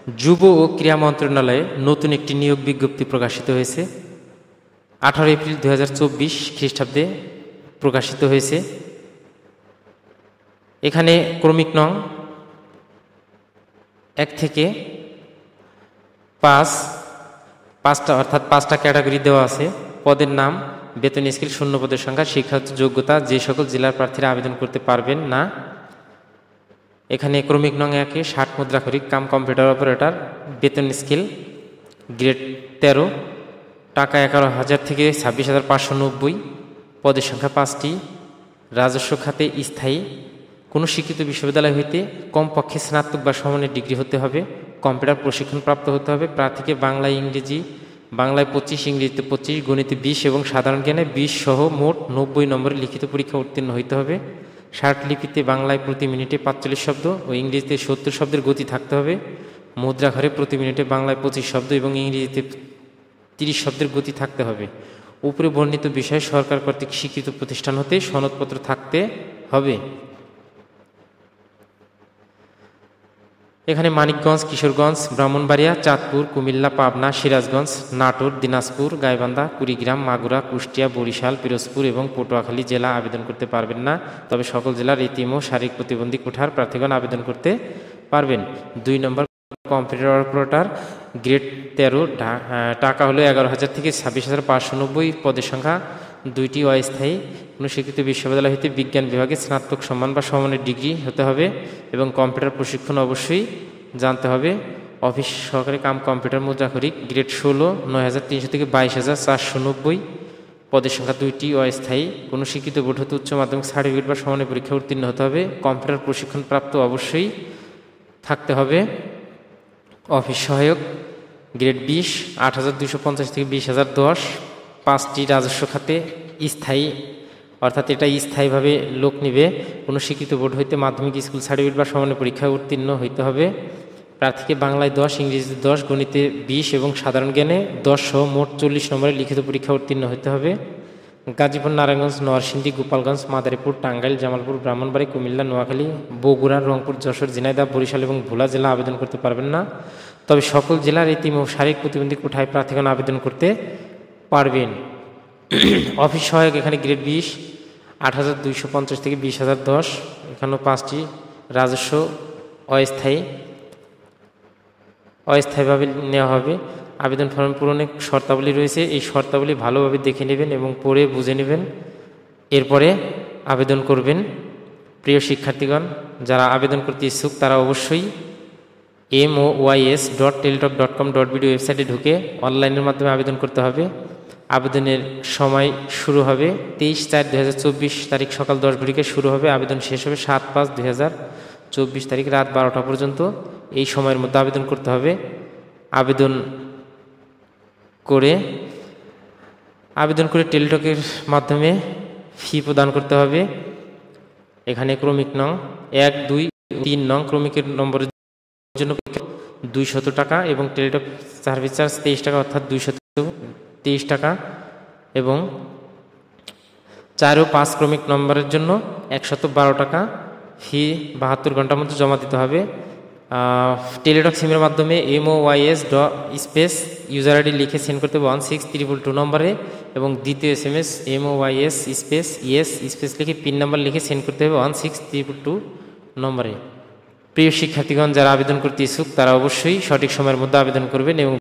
যুব ও ক্রীড়া মন্ত্রণালয়ে নতুন একটি নিয়োগ বিজ্ঞপ্তি প্রকাশিত হয়েছে। 18 এপ্রিল 2024 খ্রিস্টাব্দে প্রকাশিত হয়েছে। এখানে ক্রমিক নং 1 থেকে 5টা অর্থাৎ 5টা ক্যাটাগরি দেওয়া আছে। পদের নাম, বেতন স্কেল, শূন্য পদের সংখ্যা, শিক্ষাগত যোগ্যতা, যে সকল জেলার প্রার্থীরা আবেদন করতে পারবেন না। এখানে ক্রমিক নং 1-এ 60 মুদ্রাক্ষরিক কাম কম্পিউটার অপারেটর, বেতন স্কেল গ্রেড 13, টাকা 11,000 থেকে 26,590, পদের সংখ্যা 5টি। রাজস্ব খাতে স্থায়ী, কোনো শিক্ষিত বিশ্ববিদ্যালয় হইতে কমপক্ষে স্নাতক বা সমমানের ডিগ্রি হতে হবে, কম্পিউটার প্রশিক্ষণ প্রাপ্ত হতে হবে। প্রার্থীকে বাংলায় 25, ইংরেজিতে 25, গণিতে 20 এবং সাধারণ জ্ঞানে 20 সহ মোট 90 নম্বরের লিখিত পরীক্ষা উত্তীর্ণ হইতে হবে। লিপিতে বাংলায় প্রতি মিনিটে 45 শব্দ ও ইংরেজিতে 70 শব্দের গতি থাকতে হবে। মুদ্রাক্ষরে প্রতি মিনিটে বাংলায় 25 শব্দ এবং ইংরেজিতে 30 শব্দের গতি থাকতে হবে। উপরে বর্ণিত বিষয়ে সরকার কর্তৃক স্বীকৃত প্রতিষ্ঠান হতে সনদপত্র থাকতে হবে। এখানে মানিকগঞ্জ, কিশোরগঞ্জ, ব্রাহ্মণবাড়িয়া, চাঁদপুর, কুমিল্লা, পাবনা, সিরাজগঞ্জ, নাটোর, দিনাজপুর, গাইবান্ধা, কুড়িগ্রাম, মাগুরা, কুষ্টিয়া, বরিশাল, পিরোজপুর এবং পটুয়াখালী জেলা আবেদন করতে পারবেন না। তবে সকল জেলার এতিম ও শারীরিক প্রতিবন্ধী কোঠার প্রার্থীগণ আবেদন করতে পারবেন। 2 নম্বর কম্পিউটার অপারেটর গ্রেড 13, টাকা হলো 11,000 থেকে 26,590, পদের সংখ্যা 2টি। অস্থায়ী, কোনো স্বীকৃত বিশ্ববিদ্যালয় হইতে বিজ্ঞান বিভাগে স্নাতক সম্মান বা সমমানের ডিগ্রি হতে হবে এবং কম্পিউটার প্রশিক্ষণ অবশ্যই জানতে হবে। অফিস সহকারী কাম কম্পিউটার মুদ্রাক্ষরিক গ্রেড 16, 9,300 থেকে 22,490, পদের সংখ্যা 2টি। অস্থায়ী, কোনো শিক্ষিত বোর্ড হতে উচ্চ মাধ্যমিক সার্টিফিকেট বা সমমানের পরীক্ষা উত্তীর্ণ হতে হবে, কম্পিউটার প্রশিক্ষণ প্রাপ্ত অবশ্যই থাকতে হবে। অফিস সহায়ক গ্রেড 20, 8,250 থেকে 20,010, 5টি। রাজস্ব খাতে স্থায়ী, অর্থাৎ এটা স্থায়ীভাবে লোক নিবে। কোনো শিক্ষিত বোর্ড হইতে মাধ্যমিক স্কুল সার্টিফিকেট বা সমমানের পরীক্ষায় উত্তীর্ণ হইতে হবে। প্রার্থীকে বাংলায় 10, ইংরেজিতে 10, গণিতে 20 এবং সাধারণ জ্ঞানে 10 সহ মোট 40 নম্বরের লিখিত পরীক্ষা উত্তীর্ণ হইতে হবে। গাজীপুর, নারায়ণগঞ্জ, নরসিংদী, গোপালগঞ্জ, মাদারীপুর, টাঙ্গাইল, জামালপুর, ব্রাহ্মণবাড়ী, কুমিল্লা, নোয়াখালী, বগুড়া, রংপুর, যশোর, ঝিনাইদহ, বরিশাল এবং ভোলা জেলা আবেদন করতে পারবেন না। তবে সকল জেলার এতিম ও শারীরিক প্রতিবন্ধী কোঠায় প্রার্থীগণ আবেদন করতে পারবেন। অফিস সহায়ক এখানে গ্রেড 20, 8,250 থেকে 20,010, এখানেও 5টি। রাজস্ব অস্থায়ীভাবে নেওয়া হবে। আবেদন ফর্ম পূরণে শর্তাবলী রয়েছে, এই শর্তাবলী ভালোভাবে দেখে নেবেন এবং পড়ে বুঝে নেবেন, এরপরে আবেদন করবেন। প্রিয় শিক্ষার্থীগণ, যারা আবেদন করতে ইচ্ছুক তারা অবশ্যই moys.teletalk.com.bd ওয়েবসাইটে ঢুকে অনলাইনের মাধ্যমে আবেদন করতে হবে। আবেদনের সময় শুরু হবে 23/4/2024 তারিখ সকাল 10 ঘটিকে শুরু হবে। আবেদন শেষ হবে 7/5/2024 তারিখ রাত 12টা পর্যন্ত। এই সময়ের মধ্যে আবেদন করতে হবে। আবেদন করে টেলিটকের মাধ্যমে ফি প্রদান করতে হবে। এখানে ক্রমিক নং 1, 2, 3 নং ক্রমিকের নম্বরের জন্য 200 টাকা এবং টেলিটক সার্ভিস চার্জ 23 টাকা, অর্থাৎ 223 টাকা এবং 4 ও 5 ক্রমিক নম্বরের জন্য 112 টাকা। ফি 72 ঘন্টার মধ্যে জমা দিতে হবে। টেলিটক সিমের মাধ্যমে moys স্পেস ইউজার আইডি লিখে সেন্ড করতে হবে 16322 নম্বরে এবং দ্বিতীয় SMS moys space yes space লিখে পিন নাম্বার লিখে সেন্ড করতে হবে 16322 নম্বরে। প্রিয় শিক্ষার্থীগণ, যারা আবেদন করতে ইচ্ছুক তারা অবশ্যই সঠিক সময়ের মধ্যে আবেদন করবেন এবং